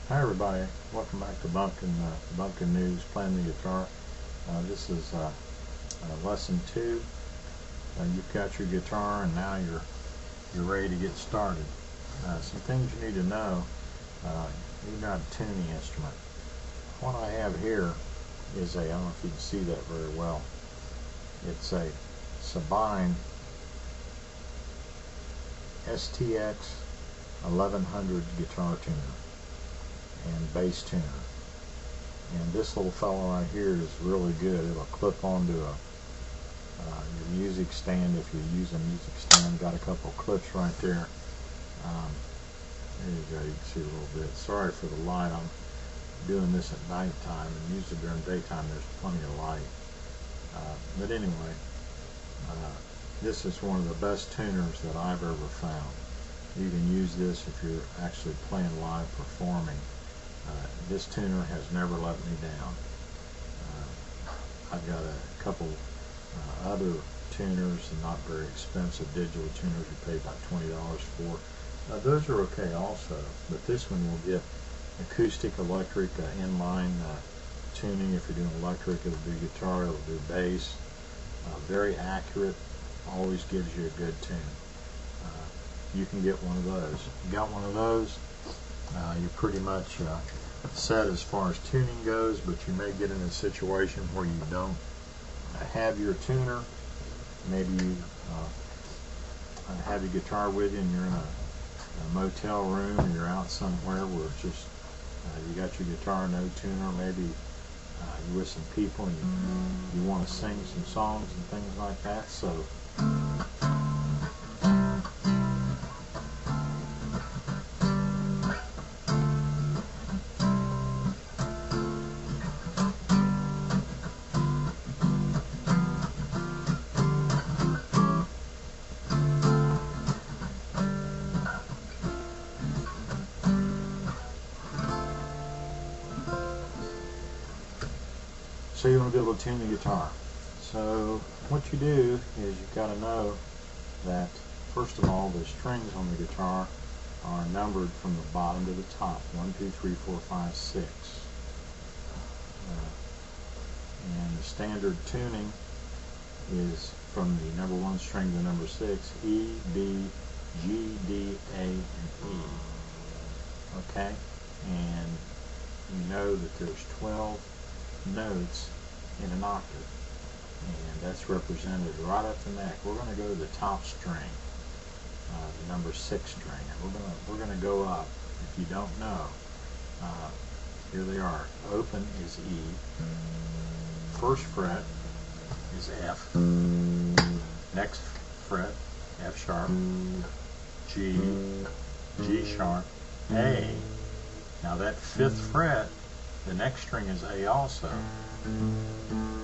Hi everybody, welcome back to Bumpkin News, playing the guitar. This is lesson 2. You've got your guitar and now you're ready to get started. Some things you need to know. You've got a tuning instrument. What I have here is I don't know if you can see that very well. It's a Sabine STX 1100 guitar tuner and bass tuner, and this little fellow right here is really good. It'll clip onto your music stand if you use a music stand. Got a couple clips right there. There you go, you can see a little bit. Sorry for the light, I'm doing this at night time, and usually during daytime there's plenty of light. But anyway, this is one of the best tuners that I've ever found. You can use this if you're actually playing live performing. This tuner has never let me down. I've got a couple other tuners, and not very expensive digital tuners you pay about $20 for. Those are okay also, but this one will get acoustic, electric, inline tuning. If you're doing electric, it'll do guitar, it'll do bass. Very accurate, always gives you a good tune. You can get one of those. You got one of those, you're pretty much set as far as tuning goes, but you may get in a situation where you don't have your tuner. Maybe you have your guitar with you and you're in a motel room, or you're out somewhere where it's just you got your guitar, no tuner. Maybe you're with some people and you want to sing some songs and things like that. So you want to be able to tune the guitar. So what you do is you've got to know that, first of all, the strings on the guitar are numbered from the bottom to the top. 1, 2, 3, 4, 5, 6. And the standard tuning is from the number 1 string to number 6, E, B, G, D, A, and E. Okay? And you know that there's 12 notes in an octave, and that's represented right up the neck. We're going to go to the top string, the number 6 string, and we're going to go up. If you don't know, here they are. Open is E, first fret is F, next fret F sharp, G, G sharp, A. Now that 5th fret, the next string is A also.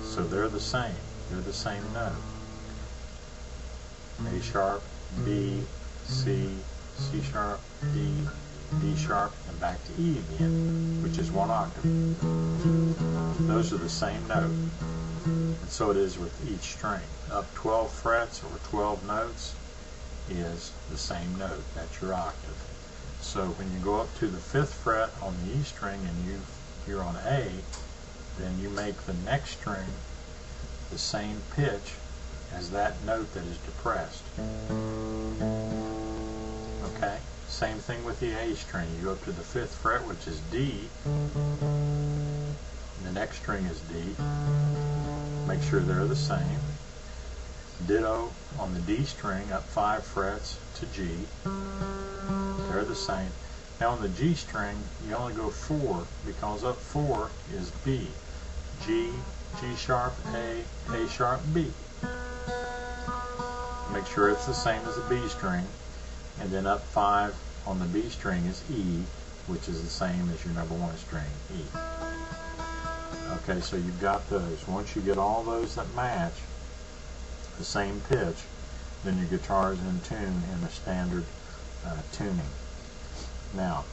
So they're the same. They're the same note. A sharp, B, C, C sharp, D, D sharp, and back to E again, which is 1 octave. Those are the same note. And so it is with each string. Up 12 frets or 12 notes is the same note. That's your octave. So when you go up to the 5th fret on the E string and you're on A, then you make the next string the same pitch as that note that is depressed. Okay? Same thing with the A string. You go up to the 5th fret, which is D, and the next string is D. Make sure they're the same. Ditto on the D string, up 5 frets to G. They're the same. Now on the G string, you only go 4, because up 4 is B. G, G sharp, A sharp, B. Make sure it's the same as the B string. And then up 5 on the B string is E, which is the same as your number 1 string, E. Okay, so you've got those. Once you get all those that match the same pitch, then your guitar is in tune in the standard tuning. Now,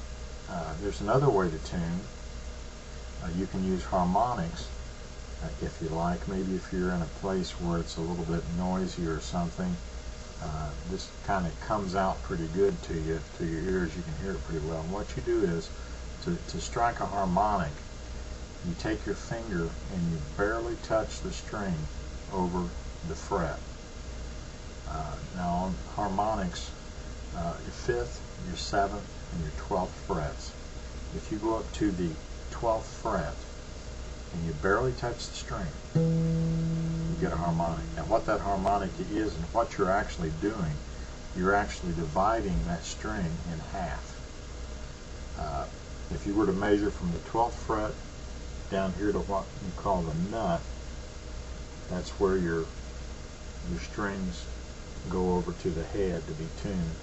there's another way to tune. You can use harmonics if you like. Maybe if you're in a place where it's a little bit noisy or something, this kind of comes out pretty good to you, to your ears. You can hear it pretty well. And what you do is To strike a harmonic, you take your finger and you barely touch the string over the fret. Now on harmonics, your 5th, your 7th, and your 12th frets. If you go up to the 12th fret and you barely touch the string, you get a harmonic. Now what that harmonic is and what you're actually doing, you're actually dividing that string in half. If you were to measure from the 12th fret down here to what you call the nut, that's where your strings go over to the head to be tuned.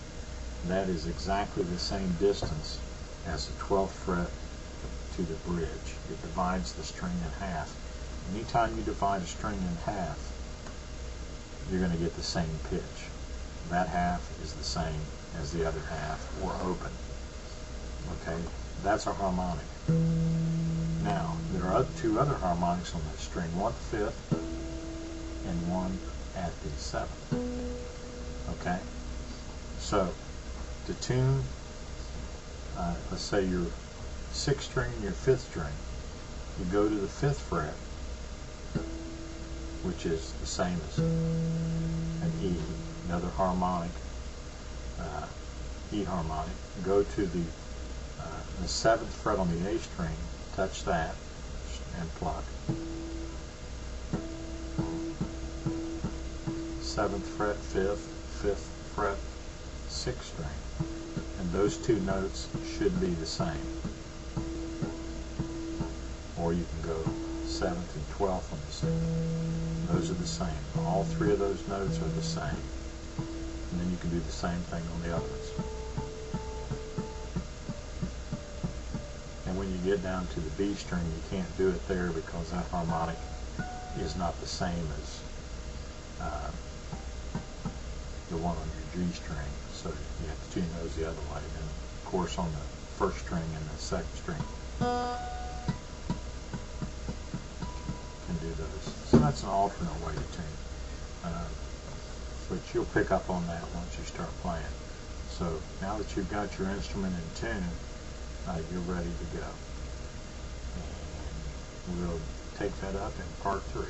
That is exactly the same distance as the 12th fret to the bridge. It divides the string in half. Anytime you divide a string in half, you're going to get the same pitch. That half is the same as the other half, or open. Okay, that's a harmonic. Now, there are 2 other harmonics on that string, one at the 5th and one at the 7th. Okay, so to tune, let's say your 6th string and your 5th string, you go to the 5th fret, which is the same as an E, another harmonic, E harmonic. Go to the 7th fret on the A string, touch that, and pluck. 7th fret, 5th, 5th fret, 6th string. And those 2 notes should be the same. Or you can go 7th and 12th on the 6th. Those are the same. All 3 of those notes are the same. And then you can do the same thing on the other ones. And when you get down to the B string, you can't do it there because that harmonic is not the same as the one on your G string. So you have to tune those the other way. And of course on the 1st string and the 2nd string can do those. So that's an alternate way to tune. But you'll pick up on that once you start playing. So now that you've got your instrument in tune, you're ready to go. And we'll take that up in part 3.